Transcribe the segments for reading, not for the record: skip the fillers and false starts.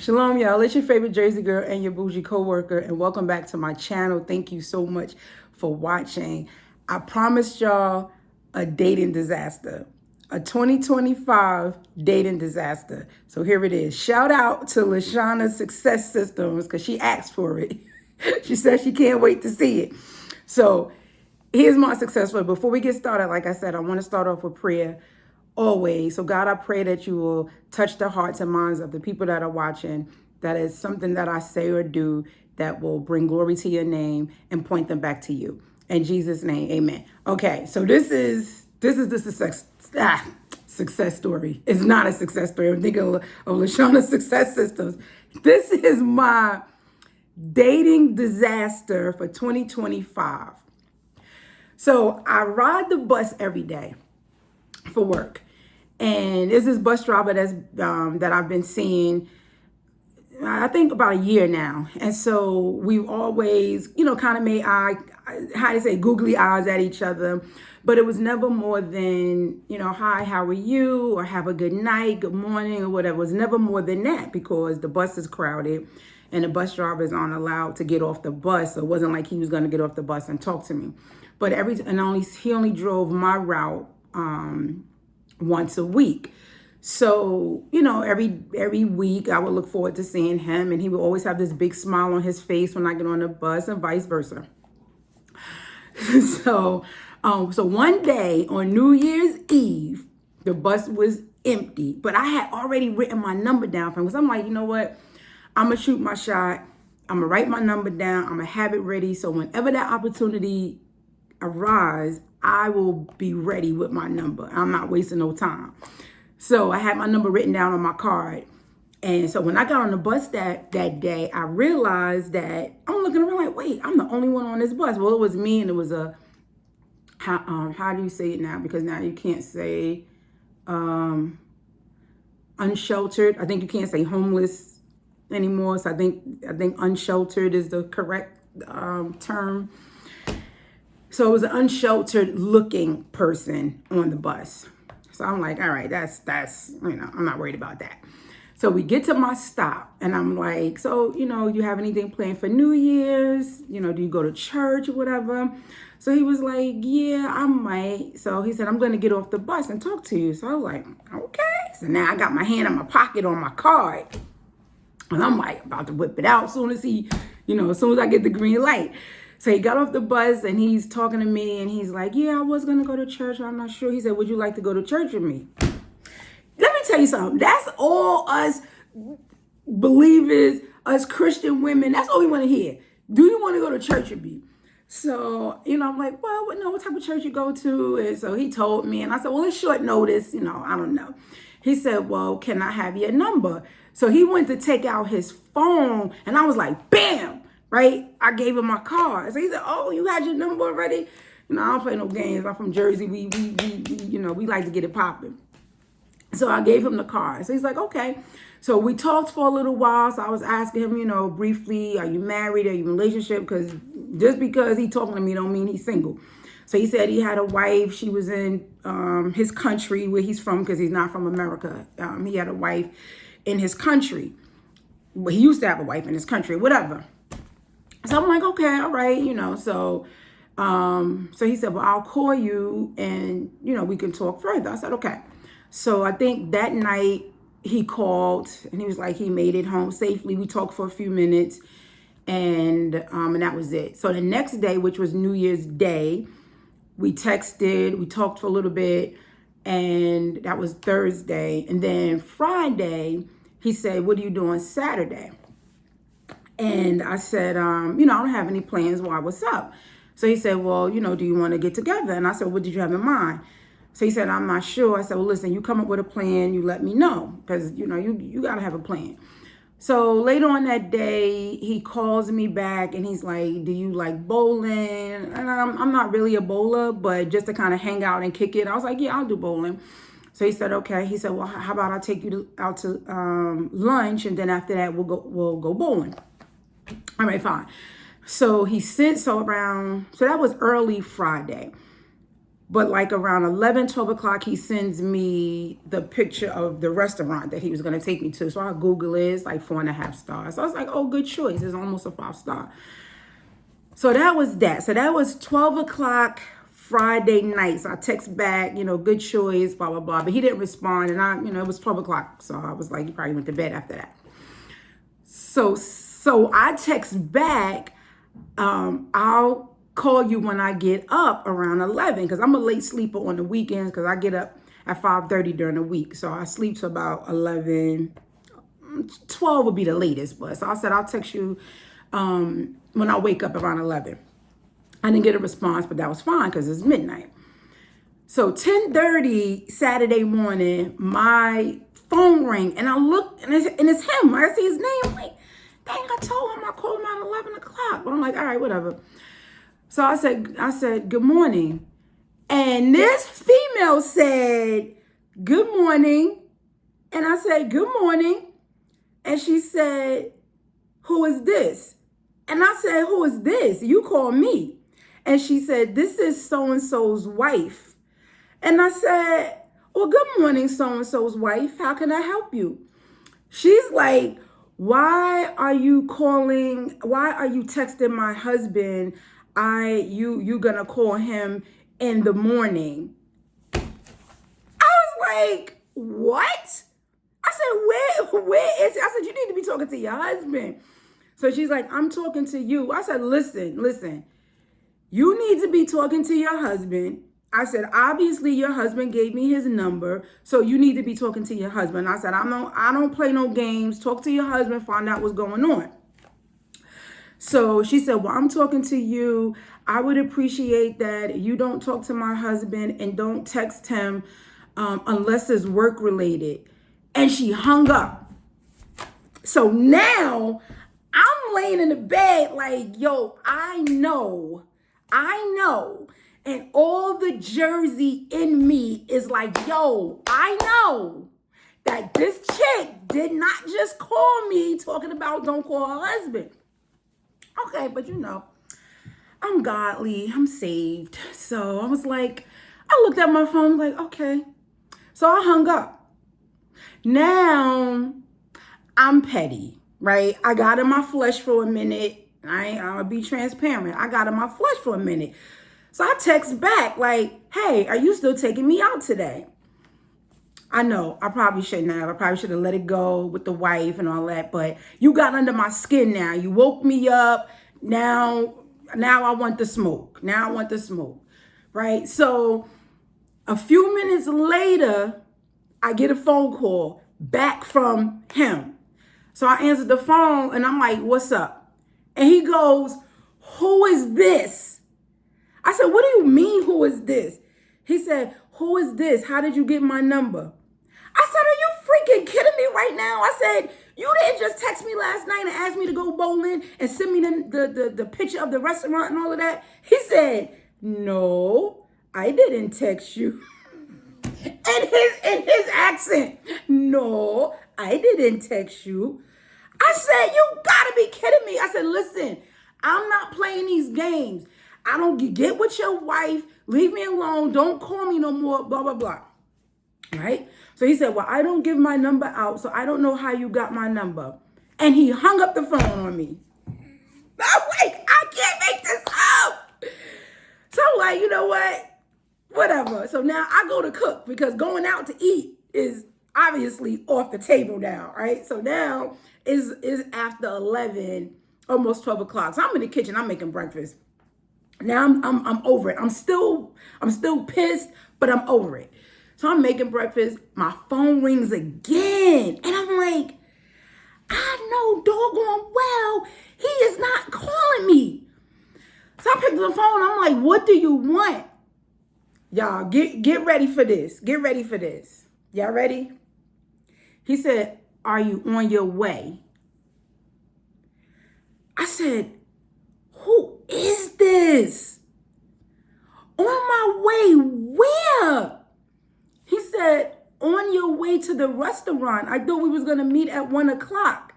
Shalom, y'all. It's your favorite Jersey girl and your bougie co-worker, and welcome back to my channel. Thank you so much for watching. I promised y'all a dating disaster, a 2025 dating disaster. So here it is. Shout out to Lashana's Success Systems because she asked for it. She said she can't wait to see it. So here's my success story. Before we get started, like I said, I want to start off with prayer. Always. So God, I pray that you will touch the hearts and minds of the people that are watching. That is something that I say or do that will bring glory to your name and point them back to you. In Jesus' name, amen. Okay, so this is the success story. It's not a success story. I'm thinking of Lashana's Success Systems. This is my dating disaster for 2025. So I ride the bus every day for work, and there's this bus driver that I've been seeing, I think about a year now. And so we've always, kind of made googly eyes at each other, but it was never more than, hi, how are you? Or have a good night, good morning, or whatever. It was never more than that because the bus is crowded and the bus drivers aren't allowed to get off the bus. So it wasn't like he was going to get off the bus and talk to me. But he only drove my route once a week. So, every week I would look forward to seeing him, and he would always have this big smile on his face when I get on the bus, and vice versa. So one day on New Year's Eve, the bus was empty, but I had already written my number down for him because I'm like, you know what? I'm going to shoot my shot. I'm going to write my number down. I'm going to have it ready. So whenever that opportunity arise, I will be ready with my number. I'm not wasting no time. So I had my number written down on my card. And so when I got on the bus that day, I realized that I'm looking around like, wait, I'm the only one on this bus. Well, it was me, and it was how do you say it now? Because now you can't say unsheltered. I think you can't say homeless anymore. So I think unsheltered is the correct term. So it was an unsheltered looking person on the bus. So I'm like, all right, that's I'm not worried about that. So we get to my stop, and I'm like, so, you have anything planned for New Year's? Do you go to church or whatever? So he was like, yeah, I might. So he said, I'm going to get off the bus and talk to you. So I was like, okay. So now I got my hand in my pocket on my card, and I'm like about to whip it out as soon as I get the green light. So he got off the bus, and he's talking to me, and he's like, yeah, I was going to go to church. I'm not sure. He said, would you like to go to church with me? Let me tell you something. That's all us believers, us Christian women. That's all we want to hear. Do you want to go to church with me? So, I'm like, well, what type of church you go to? And so he told me, and I said, well, it's short notice. I don't know. He said, well, can I have your number? So he went to take out his phone, and I was like, bam. Right? I gave him my card. So he said, oh, you had your number already? I don't play no games. I'm from Jersey. We like to get it popping. So I gave him the card. So he's like, okay. So we talked for a little while. So I was asking him, briefly, are you married? Are you in a relationship? Because just because he talking to me don't mean he's single. So he said he had a wife. She was in his country where he's from because he's not from America. He had a wife in his country. Well, he used to have a wife in his country, whatever. So I'm like, okay, all right, so he said, well, I'll call you and, we can talk further. I said, okay. So I think that night he called, and he was like, he made it home safely. We talked for a few minutes, and that was it. So the next day, which was New Year's Day, we texted, we talked for a little bit, and that was Thursday. And then Friday, he said, what are you doing Saturday? And I said, I don't have any plans. Why? What's up? So he said, well, do you want to get together? And I said, what did you have in mind? So he said, I'm not sure. I said, well, listen, you come up with a plan. You let me know because, you got to have a plan. So later on that day, he calls me back and he's like, do you like bowling? And I'm not really a bowler, but just to kind of hang out and kick it. I was like, yeah, I'll do bowling. So he said, okay. He said, well, how about I take you out to lunch, and then after that, we'll go bowling. All right, fine. So that was early Friday. But like around 11, 12 o'clock, he sends me the picture of the restaurant that he was going to take me to. So I Google it. It's like 4.5 stars. So I was like, oh, good choice. It's almost a 5-star. So that was that. So that was 12 o'clock Friday night. So I text back, good choice, blah, blah, blah. But he didn't respond. And it was 12 o'clock. So I was like, he probably went to bed after that. So I text back, I'll call you when I get up around 11, because I'm a late sleeper on the weekends, because I get up at 5:30 during the week. So I sleep to about 11, 12 would be the latest. But so I said, I'll text you when I wake up around 11. I didn't get a response, but that was fine because it's midnight. So 10:30 Saturday morning, my phone rang, and I look, and it's him. I see his name. I'm like, dang, I told him I called him at 11 o'clock. But I'm like, all right, whatever. So I said, good morning. And this female said, good morning. And I said, good morning. And she said, who is this? And I said, who is this? You call me. And she said, this is so-and-so's wife. And I said, well, good morning, so-and-so's wife. How can I help you? She's like, why are you texting my husband? You gonna call him in the morning. I was like, what? I said, where is he? I said, you need to be talking to your husband. So she's like, I'm talking to you. I said, listen, you need to be talking to your husband. I said, obviously your husband gave me his number, so you need to be talking to your husband. I said, I don't play no games. Talk to your husband, find out what's going on. So she said, well, I'm talking to you. I would appreciate that you don't talk to my husband and don't text him unless it's work related. And she hung up. So now I'm laying in the bed like, yo, I know. And all the Jersey in me is like, yo, I know that this chick did not just call me talking about don't call her husband. Okay, but I'm godly, I'm saved. So I was like, I looked at my phone, like, okay. So I hung up. Now I'm petty, right? I got in my flesh for a minute. I'm gonna be transparent. I got in my flesh for a minute. So I text back like, hey, are you still taking me out today? I know, I probably shouldn't have. I probably should have let it go with the wife and all that, but you got under my skin now. You woke me up. Now I want the smoke. Right? So a few minutes later, I get a phone call back from him. So I answered the phone and I'm like, what's up? And he goes, who is this? I said, what do you mean, who is this? He said, who is this? How did you get my number? I said, are you freaking kidding me right now? I said, you didn't just text me last night and ask me to go bowling and send me the picture of the restaurant and all of that. He said, no, I didn't text you. in his accent, no, I didn't text you. I said, you gotta be kidding me. I said, listen, I'm not playing these games. I don't get with your wife. Leave me alone. Don't call me no more, blah, blah, blah. Right? So he said, well, I don't give my number out, so I don't know how you got my number. And he hung up the phone on me. I'm like, I can't make this up. So I'm like, you know what? Whatever. So now I go to cook because going out to eat is obviously off the table now, right? So now is after 11, almost 12 o'clock. So I'm in the kitchen. I'm making breakfast. Now I'm over it. I'm still pissed, but I'm over it. So I'm making breakfast. My phone rings again. And I'm like, I know doggone well he is not calling me. So I picked up the phone. I'm like, what do you want? Y'all, get ready for this. Get ready for this. Y'all ready? He said, are you on your way? I said, who is this? On my way where? He said, on your way to the restaurant. I thought we was going to meet at 1 o'clock.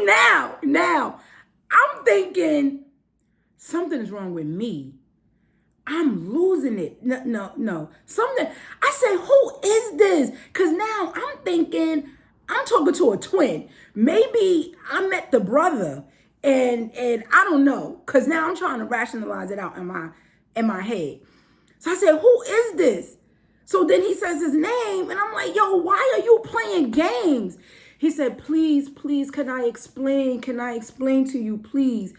Now, I'm thinking something is wrong with me. I'm losing it. No, no, no. Something. I said, who is this? Because now I'm thinking, I'm talking to a twin. Maybe I met the brother, and I don't know. Because now I'm trying to rationalize it out in my head. So I said, who is this? So then he says his name, and I'm like, yo, why are you playing games? He said, please, please, can I explain? Can I explain to you, please?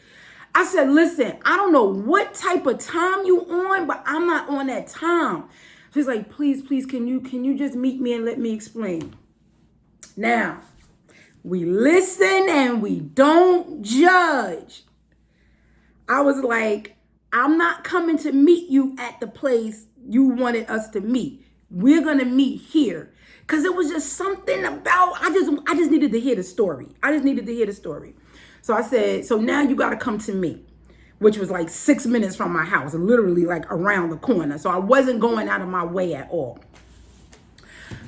I said, listen, I don't know what type of time you on, but I'm not on that time. So he's like, please, please, can you just meet me and let me explain? Now, we listen and we don't judge. I was like, I'm not coming to meet you at the place you wanted us to meet. We're going to meet here. Because it was just something about, I just needed to hear the story. I just needed to hear the story. So I said, so now you got to come to me, which was like 6 minutes from my house, literally like around the corner. So I wasn't going out of my way at all.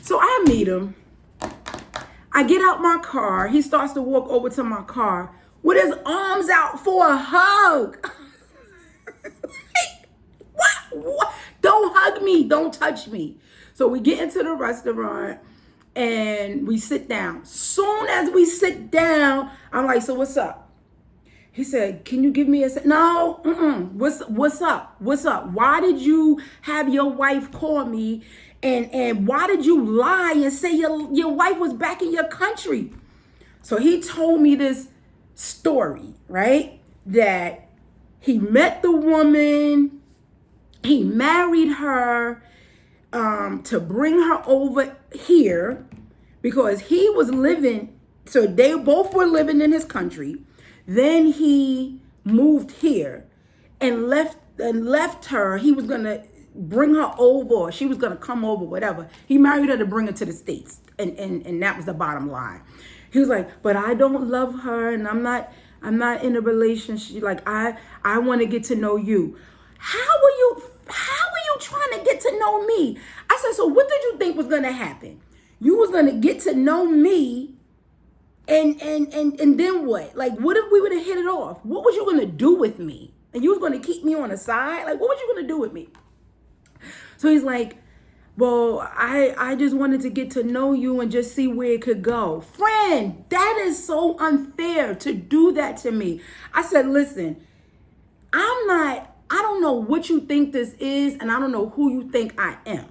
So I meet him. I get out my car. He starts to walk over to my car with his arms out for a hug. What? Don't hug me. Don't touch me. So we get into the restaurant and we sit down. Soon as we sit down, I'm like, so what's up? He said, can you give me a no? What's up? What's up? Why did you have your wife call me? And why did you lie and say your wife was back in your country? So he told me this story, right? That he met the woman, he married her to bring her over here because he was living, so they both were living in his country. Then he moved here and left her. He was gonna bring her over, or she was gonna come over, whatever. He married her to bring her to the States, and that was the bottom line. He was like, but I don't love her, and I'm not in a relationship. Like I want to get to know you. How are you trying to get to know me? I said, so what did you think was gonna happen? You was gonna get to know me, and then what? Like, what if we would have hit it off? What was you gonna do with me? And you was gonna keep me on the side? Like, what was you gonna do with me? So he's like, well, I just wanted to get to know you and just see where it could go. Friend, that is so unfair to do that to me. I said, listen, I don't know what you think this is, and I don't know who you think I am.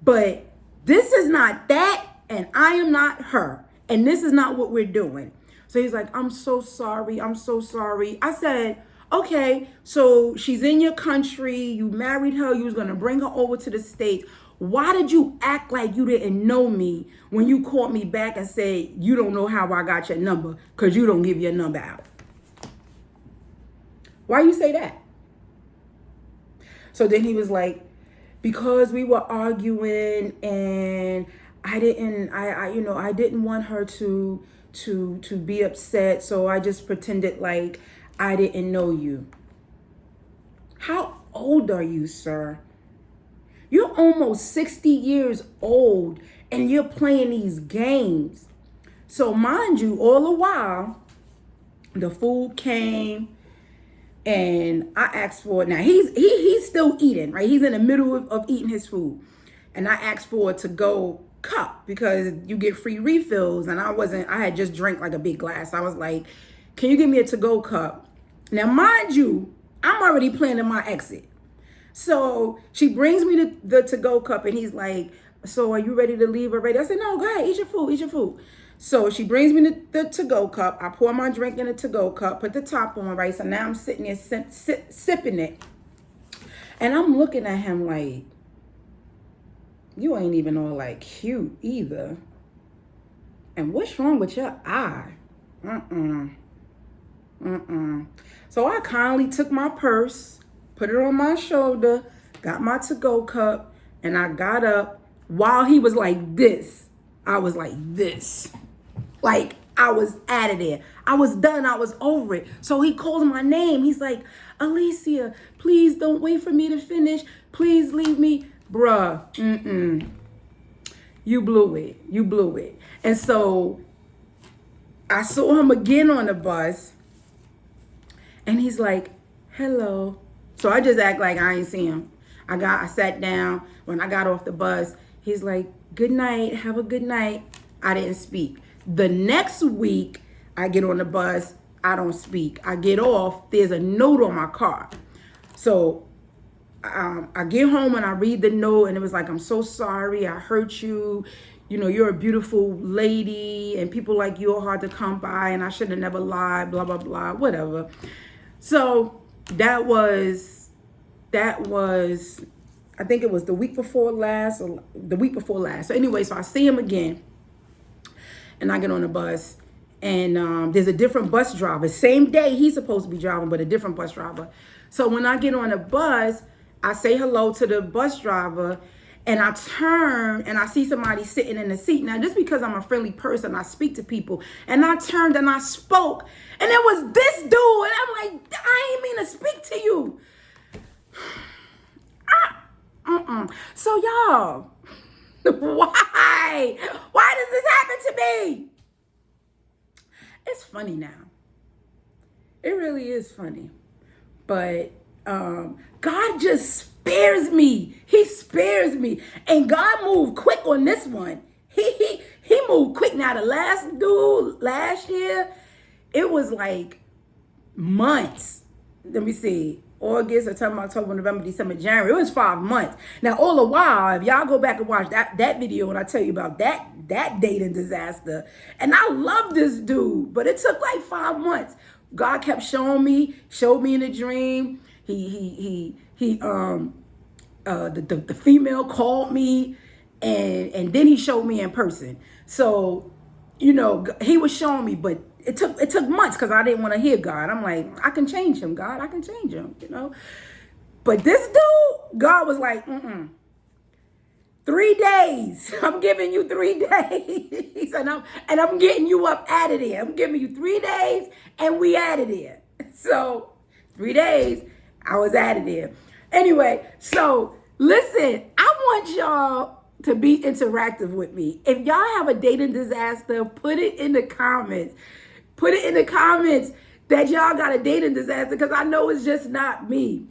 But this is not that, and I am not her. And this is not what we're doing. So he's like, I'm so sorry. I'm so sorry. I said, okay, so she's in your country. You married her. You was going to bring her over to the States. Why did you act like you didn't know me when you called me back and said, you don't know how I got your number because you don't give your number out? Why you say that? So then he was like, because we were arguing and I didn't want her to be upset. So I just pretended like I didn't know you. How old are you, sir? You're almost 60 years old and you're playing these games. So mind you, all the while, the food came and I asked for it. Now he's still eating, right? He's in the middle of eating his food. And I asked for a to-go cup because you get free refills. And I had just drank like a big glass. I was like, can you give me a to-go cup? Now, mind you, I'm already planning my exit. So she brings me the to-go cup and he's like, so are you ready to leave already? I said, no, go ahead, eat your food. So she brings me the to-go cup. I pour my drink in the to-go cup, put the top on, right? So now I'm sitting there sipping it. And I'm looking at him like, you ain't even all like cute either. And what's wrong with your eye? So I kindly took my purse, put it on my shoulder, got my to-go cup, and I got up. While he was like this, I was like this. Like, I was out of there. I was done. I was over it. So he calls my name. He's like, Alicia, please don't wait for me to finish. Please leave me. Bruh, you blew it. And so I saw him again on the bus. And he's like, hello. So I just act like I ain't see him. I sat down. When I got off the bus, he's like, good night, have a good night. I didn't speak. The next week, I get on the bus, I don't speak. I get off, there's a note on my car. So I get home and I read the note, and it was like, I'm so sorry, I hurt you. You know, you're a beautiful lady, and people like you are hard to come by, and I should have never lied, blah, blah, blah, whatever. So that was, I think it was the week before last, or the week before last. So anyway, so I see him again, and I get on the bus, and there's a different bus driver. Same day he's supposed to be driving, but a different bus driver. So when I get on the bus, I say hello to the bus driver, and I turn and I see somebody sitting in the seat. Now, just because I'm a friendly person, I speak to people. And I turned and I spoke, and it was this dude. And I'm like, I ain't mean to speak to you. So y'all, why does this happen to me? It's funny now. It really is funny. But God just spares me. He spares me. And God moved quick on this one. He moved quick. Now the last dude last year, it was like months. Let me see. August, September, October, November, December, January. It was 5 months. Now, all the while, if y'all go back and watch that video, and I tell you about that dating disaster, and I love this dude, but it took like 5 months. God kept showed me in a dream. The female called me, and then he showed me in person. So, you know, he was showing me, but it took months because I didn't want to hear God. I'm like, I can change him, God. I can change him, you know. But this dude, God was like, 3 days. I'm giving you 3 days. and I'm getting you up out of there. I'm giving you 3 days, and we out of there. So 3 days, I was out of there. Anyway, so listen, I want y'all to be interactive with me. If y'all have a dating disaster, put it in the comments. Put it in the comments that y'all got a dating disaster, because I know it's just not me.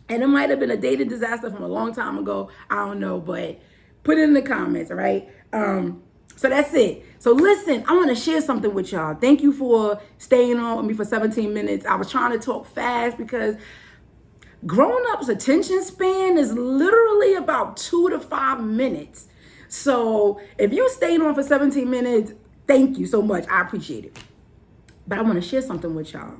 And it might have been a dating disaster from a long time ago. I don't know, but put it in the comments, all right? So that's it. So listen, I want to share something with y'all. Thank you for staying on with me for 17 minutes. I was trying to talk fast because grown-ups' attention span is literally about 2 to 5 minutes. So if you stayed on for 17 minutes, thank you so much. I appreciate it. But I want to share something with y'all.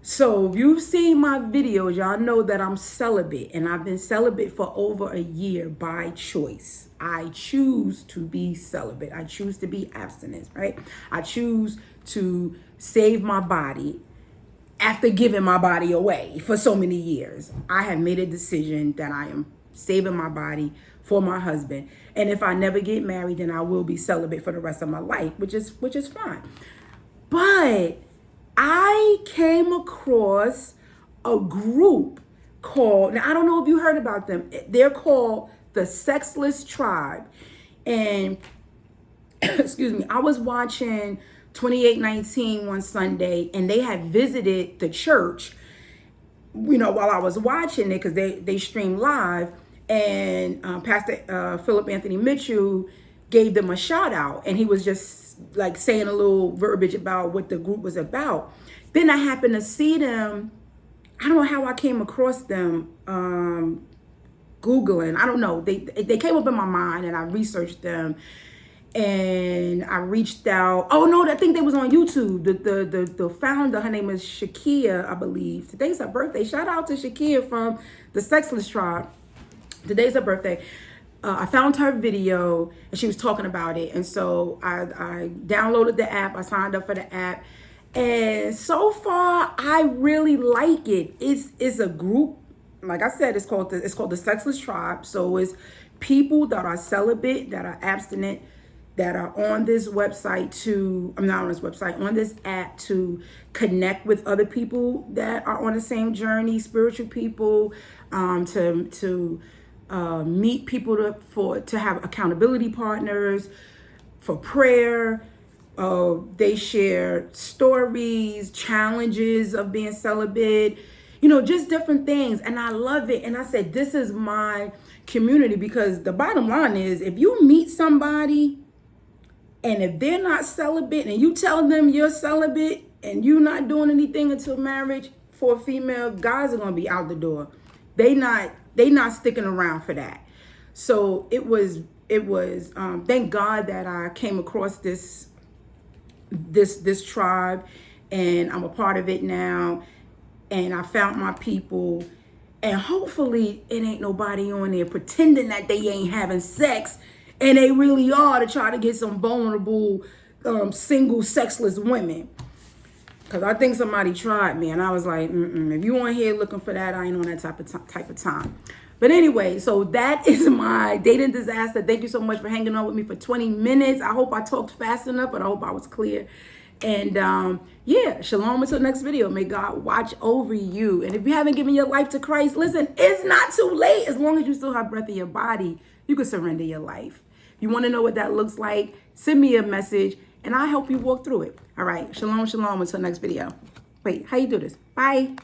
So if you've seen my videos, y'all know that I'm celibate, and I've been celibate for over a year by choice. I choose to be celibate. I choose to be abstinent, right? I choose to save my body after giving my body away for so many years. I have made a decision that I am saving my body for my husband. And if I never get married, then I will be celibate for the rest of my life, which is fine. But I came across a group called, now I don't know if you heard about them. They're called the Sexless Tribe. And excuse me, I was watching 2819 one Sunday, and they had visited the church, you know, while I was watching it, because they stream live. And Pastor Philip Anthony Mitchell gave them a shout out, and he was just like saying a little verbiage about what the group was about. Then I happened to see them. I don't know how I came across them, Googling. I don't know. They came up in my mind, and I researched them, and I reached out. Oh no, I think they was on YouTube. The founder, her name is Shakia, I believe. Today's her birthday. Shout out to Shakia from the Sexless Tribe. Today's her birthday. I found her video, and she was talking about it. And so I downloaded the app. I signed up for the app. And so far, I really like it. It's a group. Like I said, it's called the Sexless Tribe. So it's people that are celibate, that are abstinent, that are on this website on this app to connect with other people that are on the same journey, spiritual people, to meet people to have accountability partners for prayer. They share stories, challenges of being celibate. You know, just different things. And I love it. And I said, this is my community, because the bottom line is, if you meet somebody and if they're not celibate and you tell them you're celibate and you're not doing anything until marriage, for a female, guys are going to be out the door. They not sticking around for that. So it was thank God that I came across this tribe, and I'm a part of it now, and I found my people, and hopefully it ain't nobody on there pretending that they ain't having sex and they really are, to try to get some vulnerable single sexless women. Because I think somebody tried me, and I was like, if you on here looking for that, I ain't on that type of time. But anyway, so that is my dating disaster. Thank you so much for hanging on with me for 20 minutes. I hope I talked fast enough, but I hope I was clear. And yeah, shalom until next video. May God watch over you. And if you haven't given your life to Christ, listen, it's not too late. As long as you still have breath in your body, you can surrender your life. If you want to know what that looks like, send me a message, and I'll help you walk through it. All right, shalom, shalom until next video. Wait, how you do this? Bye.